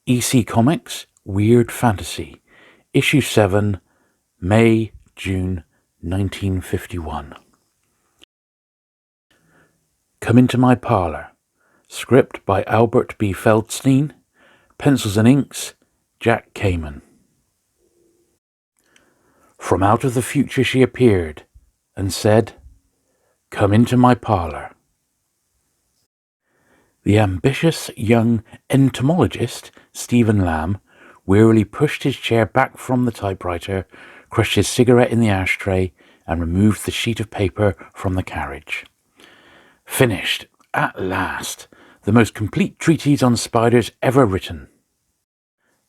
EC Comics, Weird Fantasy, Issue 7, May, June 1951. Come Into My Parlor. Script by Albert B. Feldstein. Pencils and inks, Jack Kamen. From out of the future she appeared and said, "Come into my parlor." The ambitious young entomologist, Stephen Lamb, wearily pushed his chair back from the typewriter, crushed his cigarette in the ashtray, and removed the sheet of paper from the carriage. Finished, at last, the most complete treatise on spiders ever written.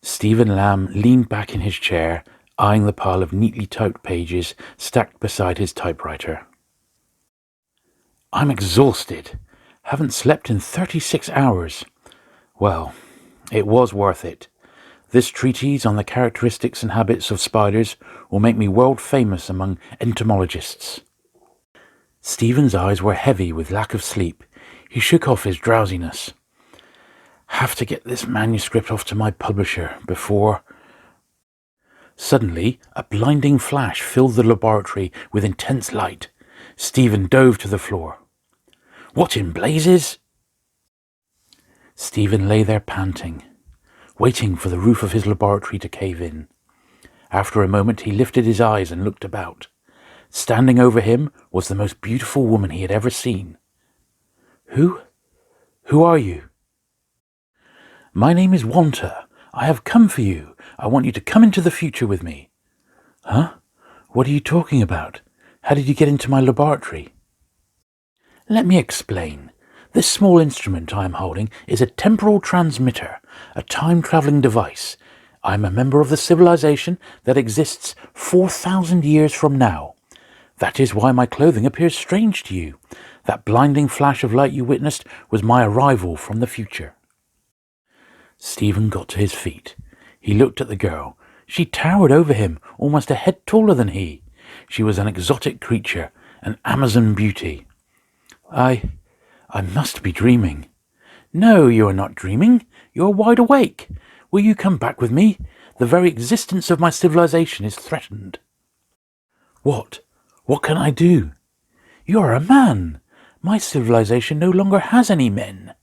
Stephen Lamb leaned back in his chair, eyeing the pile of neatly typed pages stacked beside his typewriter. "I'm exhausted. Haven't slept in 36 hours. Well, it was worth it. This treatise on the characteristics and habits of spiders will make me world famous among entomologists." Stephen's eyes were heavy with lack of sleep. He shook off his drowsiness. "Have to get this manuscript off to my publisher before..." Suddenly, a blinding flash filled the laboratory with intense light. Stephen dove to the floor. "What in blazes?" Stephen lay there panting, waiting for the roof of his laboratory to cave in. After a moment he lifted his eyes and looked about. Standing over him was the most beautiful woman he had ever seen. Who are you?" "My name is Wanta. I have come for you. I want you to come into the future with me." "Huh? What are you talking about? How did you get into my laboratory?" "Let me explain. This small instrument I am holding is a temporal transmitter, a time-traveling device. I am a member of the civilization that exists 4,000 years from now. That is why my clothing appears strange to you. That blinding flash of light you witnessed was my arrival from the future." Stephen got to his feet. He looked at the girl. She towered over him, almost a head taller than he. She was an exotic creature, an Amazon beauty. I must be dreaming." "No, you are not dreaming. You are wide awake. Will you come back with me? The very existence of my civilization is threatened." What can I do?" "You are a man. My civilization no longer has any men.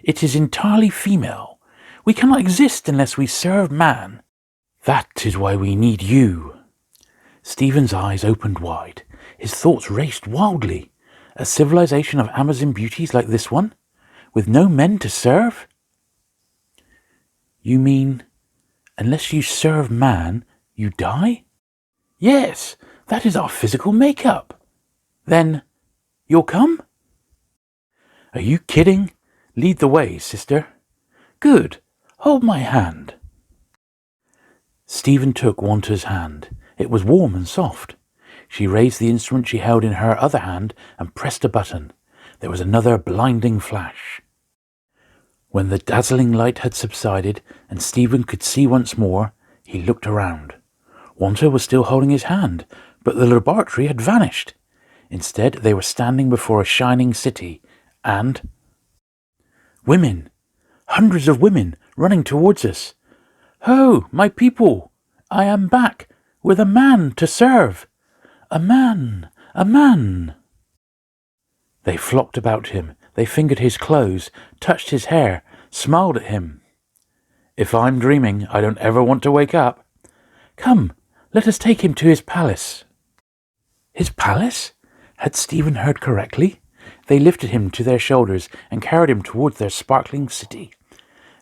It is entirely female. We cannot exist unless we serve man. That is why we need you." Stephen's eyes opened wide. His thoughts raced wildly. A civilization of Amazon beauties like this one, with no men to serve? "You mean, unless you serve man, you die?" "Yes, that is our physical makeup." "Then, you'll come?" "Are you kidding? Lead the way, sister." "Good. Hold my hand." Stephen took Wanta's hand. It was warm and soft. She raised the instrument she held in her other hand and pressed a button. There was another blinding flash. When the dazzling light had subsided and Stephen could see once more, he looked around. Wanta was still holding his hand, but the laboratory had vanished. Instead, they were standing before a shining city, and women, hundreds of women, running towards us. "Ho, my people! I am back, with a man to serve! A man! A man!" They flocked about him. They fingered his clothes, touched his hair, smiled at him. "If I'm dreaming, I don't ever want to wake up." "Come, let us take him to his palace." His palace? Had Stephen heard correctly? They lifted him to their shoulders and carried him towards their sparkling city.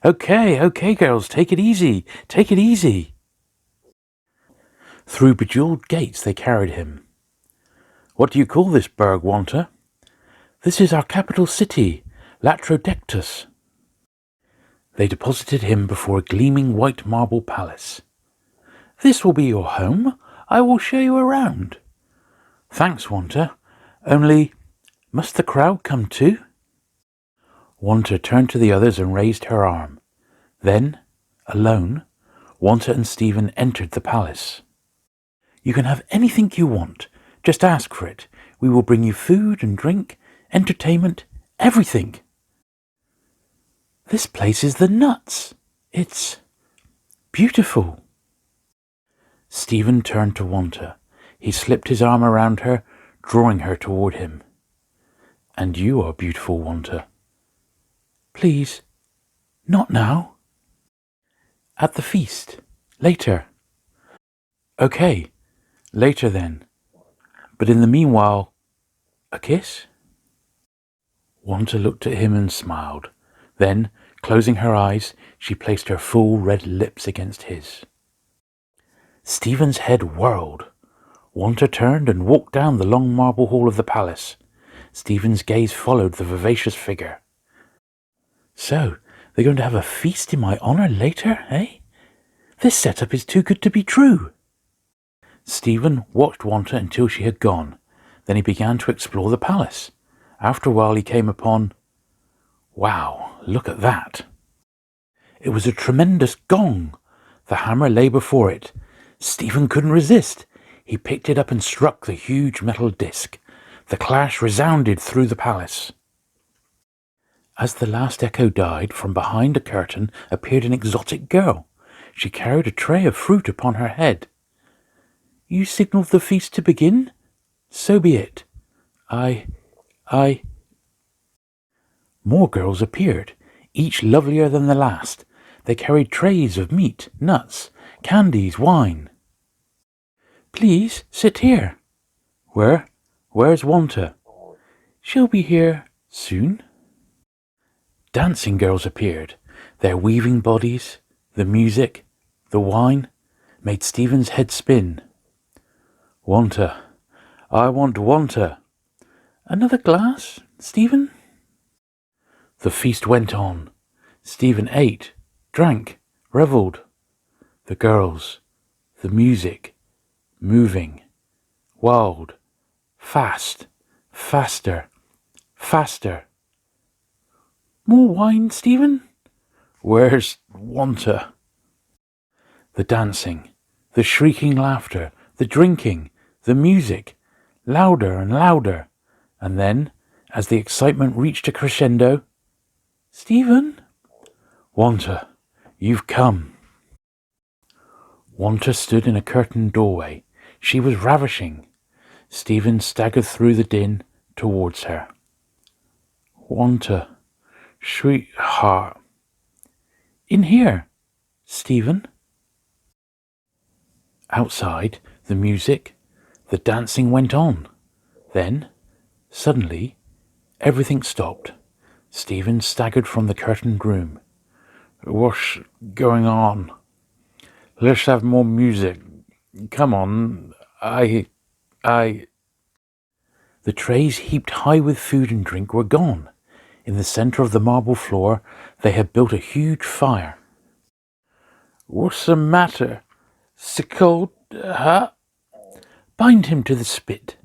Okay, girls, take it easy, take it easy." Through bejeweled gates they carried him. "What do you call this burg, Wanta?" "This is our capital city, Latrodectus." They deposited him before a gleaming white marble palace. "This will be your home. I will show you around." "Thanks, Wanta. Only, must the crowd come too?" Wanta turned to the others and raised her arm. Then, alone, Wanta and Stephen entered the palace. "You can have anything you want. Just ask for it. We will bring you food and drink, entertainment, everything." "This place is the nuts." It's beautiful. Stephen turned to Wanta. He slipped his arm around her, drawing her toward him. And you are beautiful, Wanta. Please, not now. At the feast. Later. Okay, later then. But in the meanwhile, a kiss? Wanta looked at him and smiled. Then, closing her eyes, she placed her full red lips against his. Stephen's head whirled. Wanta turned and walked down the long marble hall of the palace. Stephen's gaze followed the vivacious figure. So, they're going to have a feast in my honour later, eh? This setup is too good to be true. Stephen watched Wanta until she had gone. Then he began to explore the palace. After a while he came upon... Wow, look at that. It was a tremendous gong. The hammer lay before it. Stephen couldn't resist. He picked it up and struck the huge metal disc. The clash resounded through the palace. As the last echo died, from behind a curtain appeared an exotic girl. She carried a tray of fruit upon her head. You signalled the feast to begin? So be it. More girls appeared, each lovelier than the last. They carried trays of meat, nuts, candies, wine. Please, sit here. Where's Wanta? She'll be here soon. Dancing girls appeared. Their weaving bodies, the music, the wine, made Stephen's head spin. Wanta. I want Wanta. Another glass, Stephen? The feast went on. Stephen ate, drank, revelled. The girls, the music, moving, wild, fast, faster, faster. More wine, Stephen? Where's Wanta? The dancing, the shrieking laughter, the drinking, the music, louder and louder. And then, as the excitement reached a crescendo, Stephen? Wanta, you've come. Wanta stood in a curtained doorway. She was ravishing. Stephen staggered through the din towards her. Wanta, sweetheart. In here, Stephen. Outside, the music, the dancing went on. Then, suddenly, everything stopped. Stephen staggered from the curtained room. What's going on? Let's have more music. Come on, The trays heaped high with food and drink were gone. In the centre of the marble floor, they had built a huge fire. What's the matter? So cold, huh? Bind him to the spit.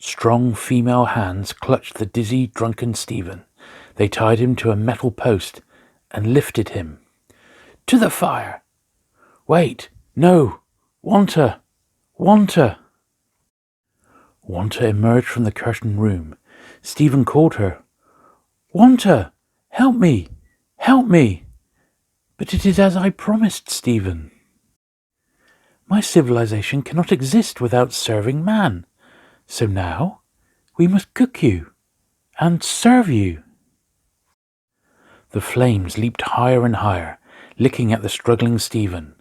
Strong female hands clutched the dizzy, drunken Stephen. They tied him to a metal post and lifted him. To the fire! Wait, no! Wanta! Wanta! Wanta emerged from the curtained room. Stephen called her. Wanta! Help me! Help me! But it is as I promised, Stephen. My civilization cannot exist without serving man. So now we must cook you and serve you. The flames leaped higher and higher, licking at the struggling Stephen.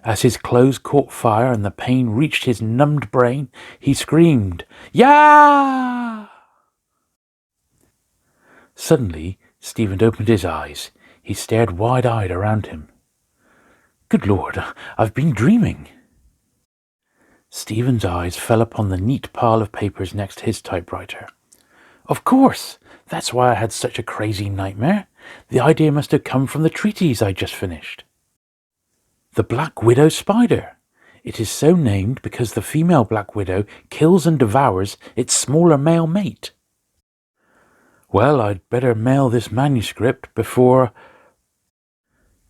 As his clothes caught fire and the pain reached his numbed brain, he screamed, "Yah!" Suddenly, Stephen opened his eyes. He stared wide-eyed around him. Good Lord, I've been dreaming. Stephen's eyes fell upon the neat pile of papers next to his typewriter. Of course! That's why I had such a crazy nightmare. The idea must have come from the treatise I just finished. The Black Widow Spider. It is so named because the female Black Widow kills and devours its smaller male mate. Well, I'd better mail this manuscript before...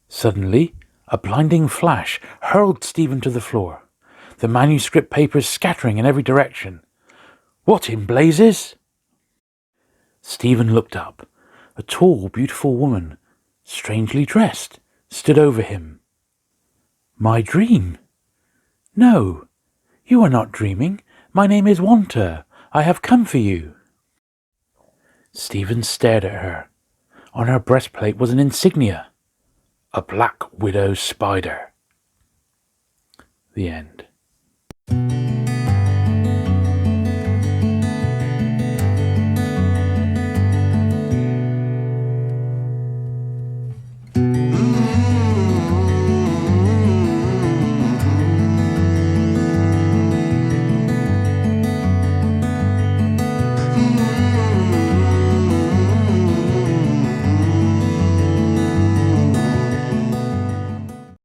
Suddenly, a blinding flash hurled Stephen to the floor. The manuscript papers scattering in every direction. What in blazes? Stephen looked up. A tall, beautiful woman, strangely dressed, stood over him. My dream? No, you are not dreaming. My name is Wanter. I have come for you. Stephen stared at her. On her breastplate was an insignia, a black widow spider. The end.